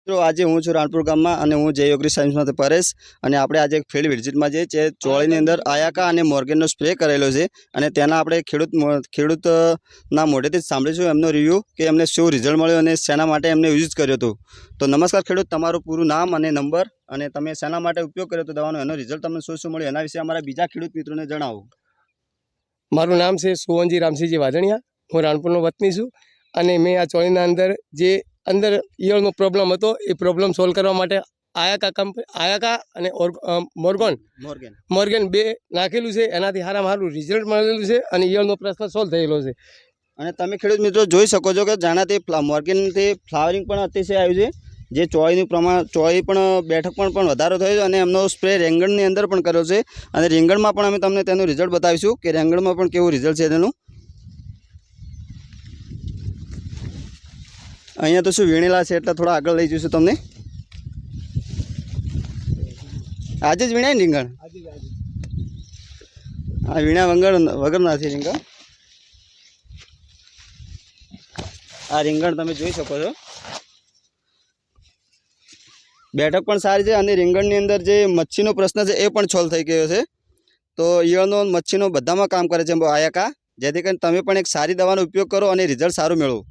મિત્રો આજે હું છું રાણપુર ગામમાં અને હું જય યોગરી સાયન્સમાંથી પરેશ અને આપણે આજે એક ફિલ્ડ વિઝિટમાં જઈએ છીએ ચોળીની અંદર આયાકા અને મોર્ગેનનો સ્પ્રે કરેલો છે અને તેના આપણે ખેડૂતના મોઢેથી જ સાંભળીશું એમનો રિવ્યૂ કે એમને શું રિઝલ્ટ મળ્યું અને શેના માટે એમને યુઝ કર્યો હતો। તો નમસ્કાર ખેડૂત, તમારું પૂરું નામ અને નંબર અને તમે શેના માટે ઉપયોગ કર્યો હતો દવાનો, એનો રિઝલ્ટ તમને શું મળ્યું એના વિશે અમારા બીજા ખેડૂત મિત્રોને જણાવો। મારું નામ છે સુવનજી રામસિંહજી વાધણિયા, હું રાણપુરનો વતની છું અને મેં આ ચોળીના જે અંદર ઈયળનો પ્રોબ્લેમ હતો એ પ્રોબ્લેમ સોલ્વ કરવા માટે આયાકા અને મોર્ગન બે નાખેલું છે, એનાથી સારું રિઝલ્ટ મળેલું છે અને ઈયળનો પ્રશ્ન સોલ્વ થયેલો છે। અને તમે ખેડૂત મિત્રો જોઈ શકો છો કે જાણાથી મોર્ગનથી ફ્લાવરિંગ પણ અતિશય આવ્યું છે, જે ચોળીનું પ્રમાણ ચોળી પણ બેઠક પણ વધારો થયો છે અને એમનો સ્પ્રે રેંગણની અંદર પણ કર્યો છે અને રીંગણમાં પણ અમે તમને તેનું રિઝલ્ટ બતાવીશું કે રેંગણમાં પણ કેવું રિઝલ્ટ છે તેનું। અહીંયા તો શું વીણેલા છે એટલે થોડા આગળ લઈ જઈશું તમને। આજે જ વીણાય ને રીંગણ? હા, વીણા વગર નથી રીંગણ। આ રીંગણ તમે જોઈ શકો છો, બેઠક પણ સારી છે અને રીંગણની અંદર જે મચ્છીનો પ્રશ્ન છે એ પણ સોલ્વ થઈ ગયો છે। તો ઈયળનો મચ્છીનો બધામાં કામ કરે છે આયાકા, જેથી કરીને તમે પણ એક સારી દવાનો ઉપયોગ કરો અને રિઝલ્ટ સારું મેળવો।